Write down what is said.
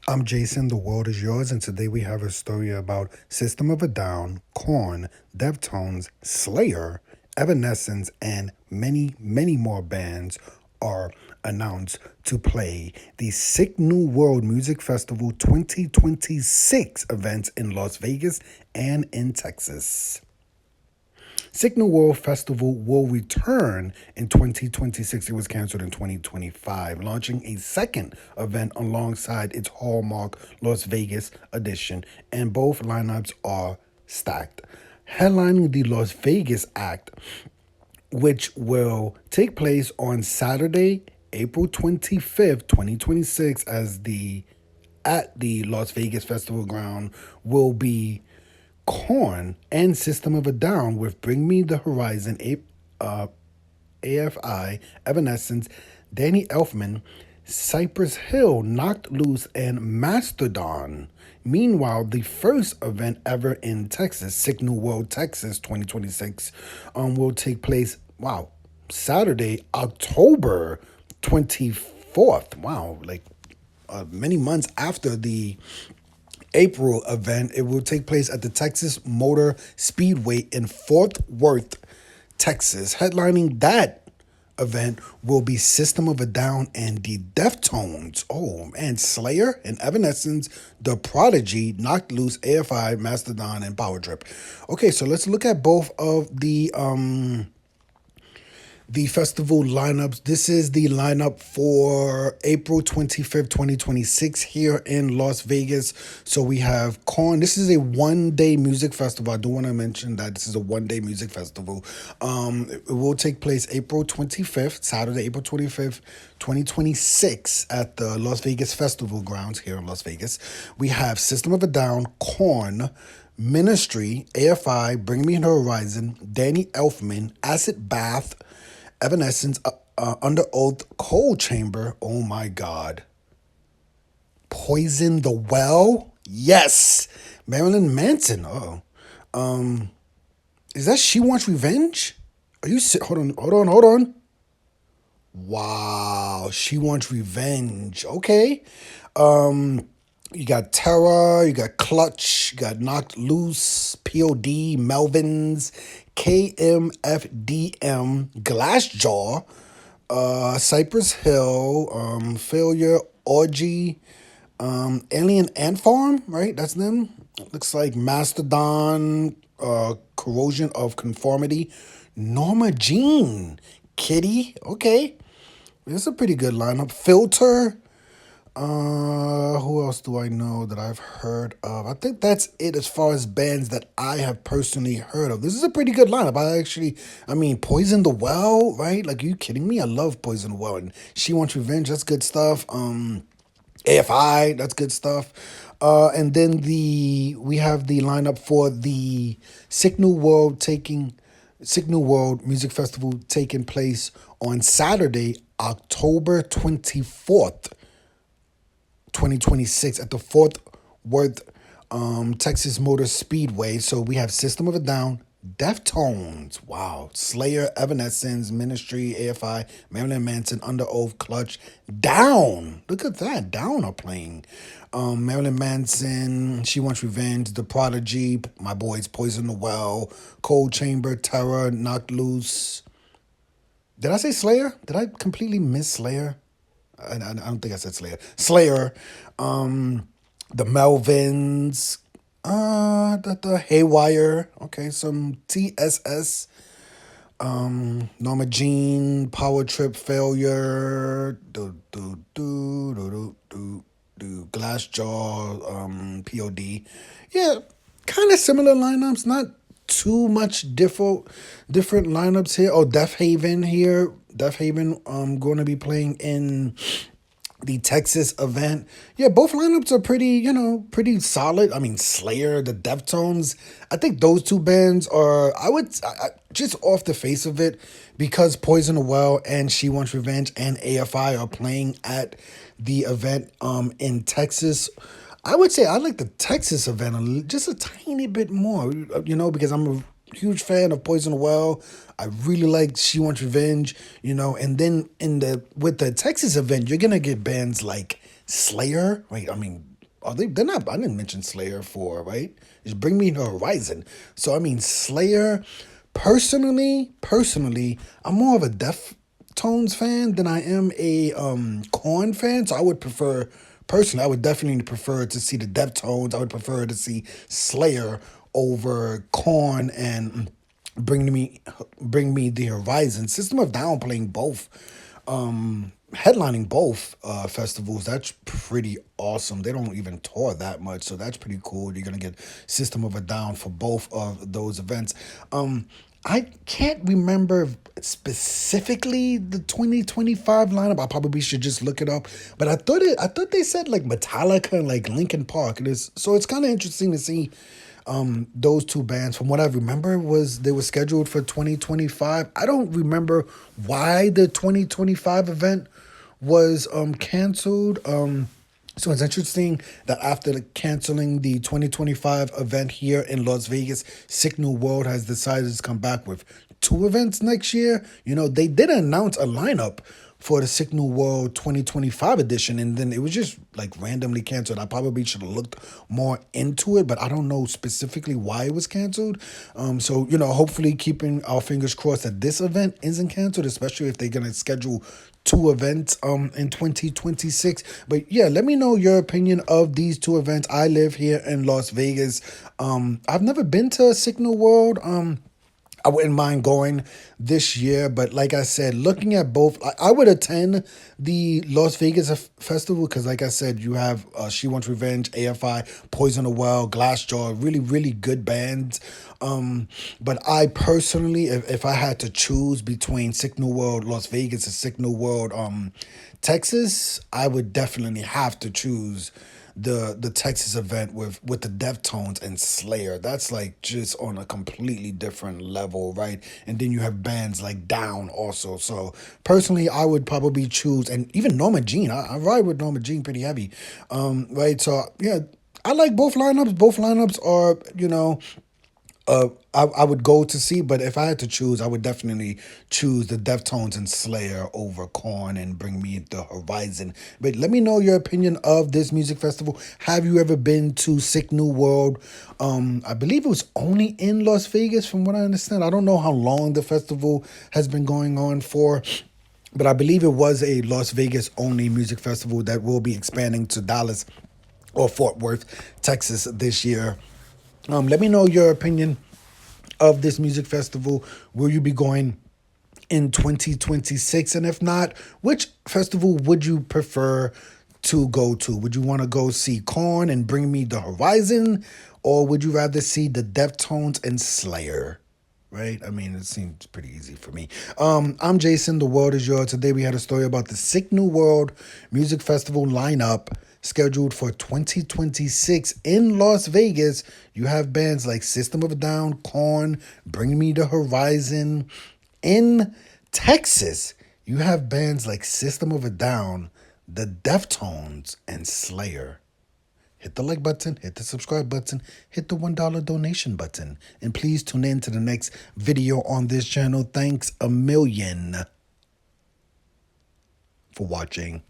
I'm Jason, the world is yours, and today we have a story about System of a Down, Korn, Deftones, Slayer, Evanescence, and many, many more bands are announced to play the Sick New World Music Festival 2026 events in Las Vegas and in Texas. Signal World Festival will return in 2026. It was canceled in 2025, launching a second event alongside its hallmark Las Vegas edition, and both lineups are stacked. Headlining the Las Vegas act, which will take place on Saturday, April 25th, 2026, at the Las Vegas Festival ground, will be Korn and System of a Down with Bring Me the Horizon, AFI, Evanescence, Danny Elfman, Cypress Hill, Knocked Loose, and Mastodon. Meanwhile, the first event ever in Texas, Signal World Texas 2026, will take place, wow, Saturday, October 24th. Wow, like many months after the April event. It will take place at the Texas Motor Speedway in Fort Worth, Texas. Headlining that event will be System of a Down and the Deftones. Oh man, Slayer and Evanescence, The Prodigy, Knocked Loose, AFI, Mastodon, and Power Trip. Okay, so let's look at both of the festival lineups. This is the lineup for April 25th, 2026 here in Las Vegas. So we have Korn. This is a one-day music festival. I do want to mention that this is a one-day music festival. It will take place April 25th, Saturday, April 25th, 2026 at the Las Vegas Festival grounds here in Las Vegas. We have System of a Down, Korn, Ministry, AFI, Bring Me the Horizon, Danny Elfman, Acid Bath, Evanescence, Under Oath, Cold Chamber. Oh my God. Poison the Well. Yes. Marilyn Manson. Oh. Is that She Wants Revenge? Are you hold on. Wow. She Wants Revenge. Okay. You got Terror, you got Clutch, you got Knocked Loose, POD, Melvins, KMFDM, Glassjaw, Cypress Hill, Failure, Orgy, Alien Ant Farm, right? That's them. Looks like Mastodon, Corrosion of Conformity, Norma Jean, Kitty, okay. It's a pretty good lineup. Filter, who else do I know that I've heard of? I think that's it as far as bands that I have personally heard of. This is a pretty good lineup. I mean, Poison the Well, right? Like, are you kidding me? I love Poison the Well. And She Wants Revenge, that's good stuff. AFI, that's good stuff. And then we have the lineup for the Sick New World Music Festival taking place on Saturday, October 24th. 2026 at the Fort Worth, Texas Motor Speedway. So we have System of a Down, Deftones, wow, Slayer, Evanescence, Ministry, AFI, Marilyn Manson, Under Oath, Clutch, Down. Look at that, Down are playing. Marilyn Manson, She Wants Revenge, The Prodigy, my boys, Poison the Well, Cold Chamber, Terror, Knocked Loose. Did I say Slayer? Did I completely miss Slayer? I don't think I said Slayer. Slayer, the Melvins, the Haywire. Okay, some TSS, Norma Jean, Power Trip, Failure, Glassjaw, POD. Yeah, kind of similar lineups. Not too much different lineups here. Oh, Death Haven here. Death Haven going to be playing in the Texas event. Yeah, both lineups are pretty solid. I mean, Slayer, the Deftones. I think those two bands are, just off the face of it, because Poison the Well and She Wants Revenge and AFI are playing at the event in Texas. I would say I like the Texas event just a tiny bit more, because I'm a huge fan of Poison the Well. I really like She Wants Revenge, and then with the Texas event, you're gonna get bands like Slayer. Wait, I mean, are they? They're not. I didn't mention Slayer for right. Just Bring Me the Horizon. So I mean, Slayer. Personally, I'm more of a Deftones fan than I am a Korn fan. So I would prefer. Personally, I would definitely prefer to see the Deftones. I would prefer to see Slayer over Korn and Bring Me the Horizon. System of Down playing both, headlining both festivals. That's pretty awesome. They don't even tour that much, so that's pretty cool. You're gonna get System of a Down for both of those events. I can't remember specifically the 2025 lineup. I probably should just look it up. But I thought they said like Metallica and like Linkin Park. It's kind of interesting to see those two bands. From what I remember, was they were scheduled for 2025. I don't remember why the 2025 event was canceled. So it's interesting that after canceling the 2025 event here in Las Vegas, Sick New World has decided to come back with two events next year. You know, they did announce a lineup for the Sick New World 2025 edition, and then it was just like randomly canceled. I probably should have looked more into it, but I don't know specifically why it was canceled. So, you know, hopefully keeping our fingers crossed that this event isn't canceled, especially if they're going to schedule two events in 2026. But yeah, let me know your opinion of these two events. I live here in Las Vegas. I've never been to a Sick New World. I wouldn't mind going this year, but like I said, looking at both, I would attend the Las Vegas festival because, like I said, you have She Wants Revenge, AFI, Poison the Well, Glassjaw, really, really good bands. But I personally, if I had to choose between Sick New World Las Vegas and Sick New World Texas, I would definitely have to choose the Texas event with the Deftones and Slayer. That's like just on a completely different level, right? And then you have bands like Down also. So personally, I would probably choose, and even Norma Jean. I ride with Norma Jean pretty heavy, right? So yeah, I like both lineups. Both lineups are, you know, I would go to see, but if I had to choose, I would definitely choose the Deftones and Slayer over Korn and Bring Me the Horizon. But let me know your opinion of this music festival. Have you ever been to Sick New World? I believe it was only in Las Vegas, from what I understand. I don't know how long the festival has been going on for, but I believe it was a Las Vegas only music festival that will be expanding to Dallas or Fort Worth, Texas this year. Let me know your opinion of this music festival. Will you be going in 2026? And if not, which festival would you prefer to go to? Would you want to go see Korn and Bring Me the Horizon? Or would you rather see the Deftones and Slayer? Right? I mean, it seems pretty easy for me. I'm Jason. The world is yours. Today we had a story about the Sick New World Music Festival lineup scheduled for 2026 in Las Vegas. You have bands like System of a Down, Korn, Bring Me the Horizon. In Texas, you have bands like System of a Down, the Deftones, and Slayer. Hit the like button, hit the subscribe button, hit the $1 donation button. And please tune in to the next video on this channel. Thanks a million for watching.